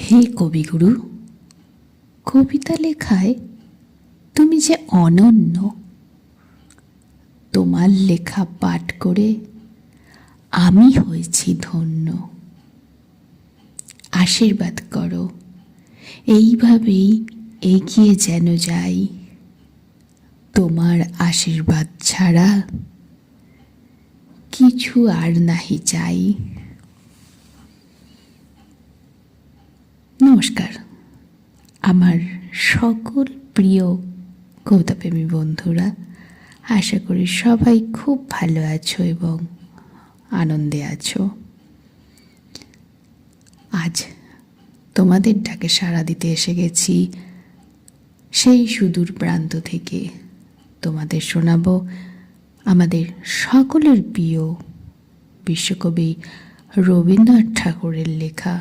হে কবিগুরু, কবিতা লেখায় তুমি যে অনন্য। তোমার লেখা পাঠ করে আমি হয়েছি ধন্য। আশীর্বাদ করো, এইভাবেই এগিয়ে যেন যাই। তোমার আশীর্বাদ ছাড়া কিছু আর নাহি চাই। নমস্কার আমার সকল প্রিয় কবিতাপ্রেমী বন্ধুরা, আশা করি সবাই খুব ভালো আছো এবং আনন্দে আছো। আজ তোমাদের ডাকে সাড়া দিতে এসে গেছি সেই সুদূর প্রান্ত থেকে। তোমাদের শোনাবো আমাদের সকলের প্রিয় বিশ্বকবি রবীন্দ্রনাথ ঠাকুরের লেখা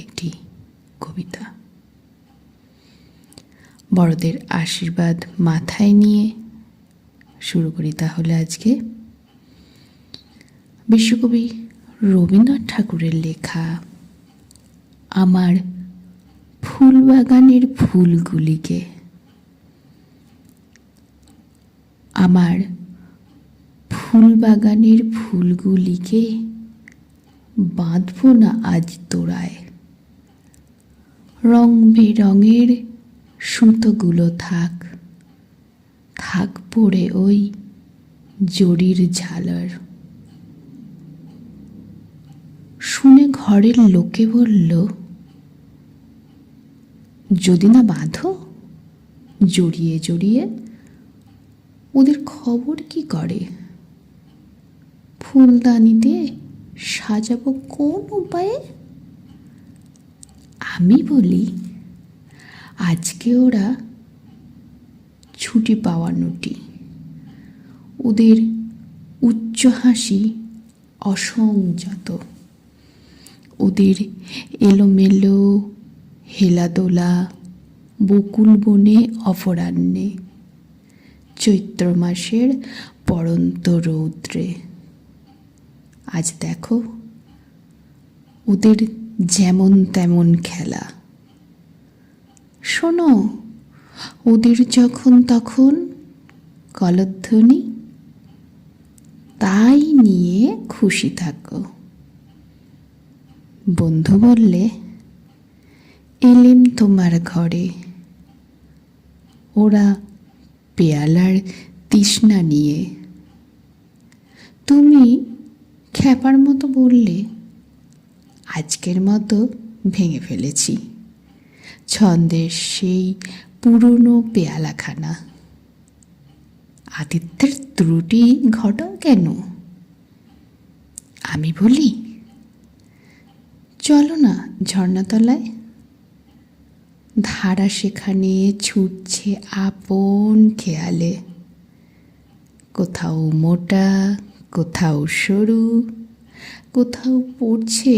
একটি কবিতা। বড়দের আশীর্বাদ মাথায় নিয়ে শুরু করি তাহলে আজকে। বিশ্বকবি রবীন্দ্রনাথ ঠাকুরের লেখা আমার ফুলবাগানের ফুলগুলিকে। আমার ফুলবাগানের ফুলগুলিকে বাঁধব না আজ তোড়ায়। রং বেরঙের সুতোগুলো থাক থাক পড়ে ওই জরির ঝালর। শুনে ঘরের লোকে বলল, যদি না বাঁধো জড়িয়ে জড়িয়ে, ওদের খবর কি করে? ফুলদানিতে সাজাবো কোন উপায়ে? আমি বলি, আজকে ওরা ছুটি পাওয়া নটি। ওদের উচ্চ হাসি অসংযত, ওদের এলোমেলো হেলাদোলা বকুল বনে অপরাহ্নে, চৈত্র মাসের পড়ন্ত রৌদ্রে। আজ দেখো ওদের যেমন তেমন খেলা। শোনো ওদের যখন তখন কলধ্বনি, তাই নিয়ে খুশি থাকো। বন্ধু বললে, এলেম তোমার ঘরে, ওরা পেয়ালার তৃষ্ণা নিয়ে। তুমি খ্যাপার মতো বললে, আজকের মতো ভেঙে ফেলেছি ছন্দের সেই পুরনো পেয়ালাখানা। আতিথ্যের ত্রুটি ঘটাও কেন? আমি বলি, চলো না ঝর্ণাতলায়। ধারা সেখানে ছুটছে আপন খেয়ালে, কোথাও মোটা কোথাও সরু, কোথাও পড়ছে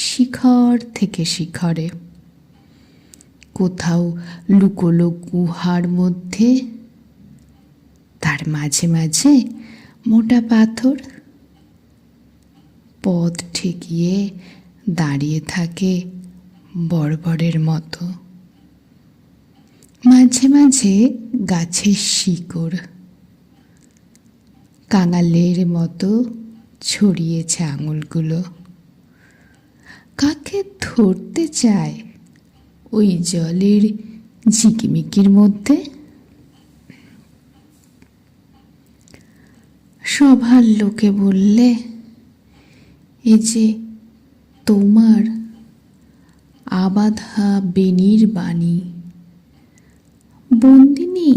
শিখর থেকে শিখরে, কোথাও লুকোলো গুহার মধ্যে, তার মাঝে মাঝে মোটা পাথর। পথ ঠেকিয়ে দাঁড়িয়ে থাকে বড়বড়ের মতো, মাঝে মাঝে গাছের শিকড় কাঙালের মতো ছড়িয়েছে আঙুলগুলো। কাকে ধরতে চায় ওই জলের ঝিকিমিকির মধ্যে? সভার লোকে বললে, এ যে তোমার আবাধা বেনির বাণী। বন্দিনী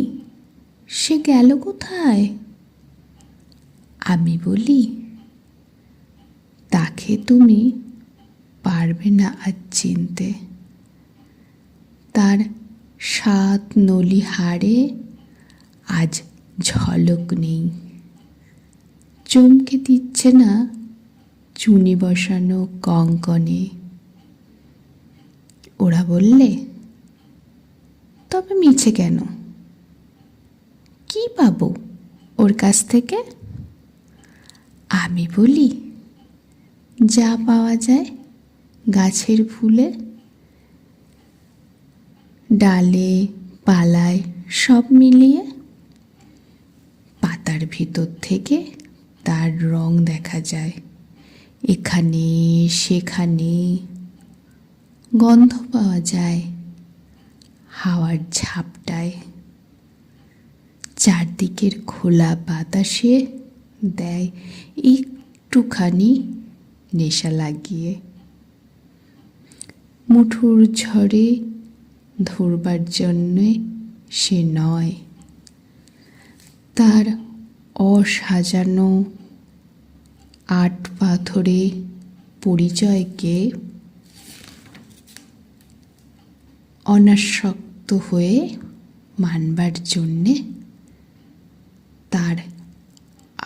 সে গেল কোথায়? আমি বলি, তাকে তুমি পারবে না আজ চিনতে। তার 7 নলি হাড়ে আজ ঝলক নেই, চমকে দিচ্ছে না চুনি বসানো কঙ্কনে। ওরা বললে, তবে মিছে কেন? কি পাবো ওর কাছ থেকে? আমি বলি, যা পাওয়া যায় গাছের ফুলে, ডালে পালায় সব মিলিয়ে পাতার ভিতর থেকে তার রং দেখা যায়, এখানে সেখানে গন্ধ পাওয়া যায় হাওয়ার ঝাপটায়, চারদিকের খোলা বাতাসে দেয় একটুখানি নেশা লাগিয়ে। মুঠোর ঝড়ে ধরবার জন্যে সে নয়, তার অসাজানো আট পাথরে পরিচয়কে অনাসক্ত হয়ে মানবার জন্যে তার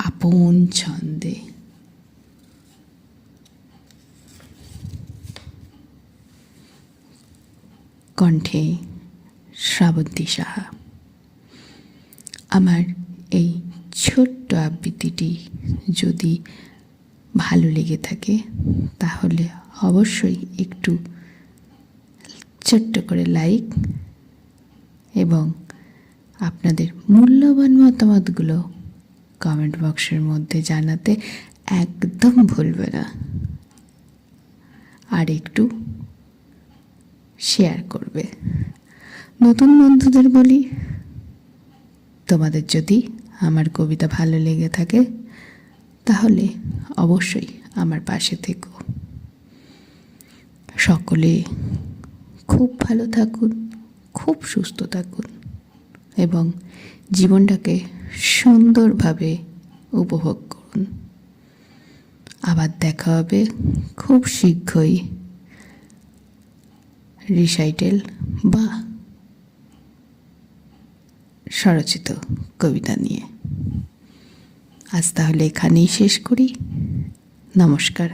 আপন ছন্দে। কণ্ঠে শ্রাবন্তী সাহা। আমার এই ছোট্ট আবৃত্তিটি যদি ভালো লেগে থাকে তাহলে অবশ্যই একটু ছোট্ট করে লাইক এবং আপনাদের মূল্যবান মতামতগুলো কমেন্ট বক্সের মধ্যে জানাতে একদম ভুলবে না। আর একটু শেয়ার করবে। নতুন বন্ধুদের বলি, তোমাদের যদি আমার কবিতা ভালো লেগে থাকে তাহলে অবশ্যই আমার পাশে থেকো। সকলে খুব ভালো থাকুন, খুব সুস্থ থাকুন এবং জীবনটাকে সুন্দরভাবে উপভোগ করুন। আবার দেখা হবে খুব শীঘ্রই রিসাইটেল বা স্বরচিত কবিতা নিয়ে। আজ তাহলে এখানেই শেষ করি। নমস্কার।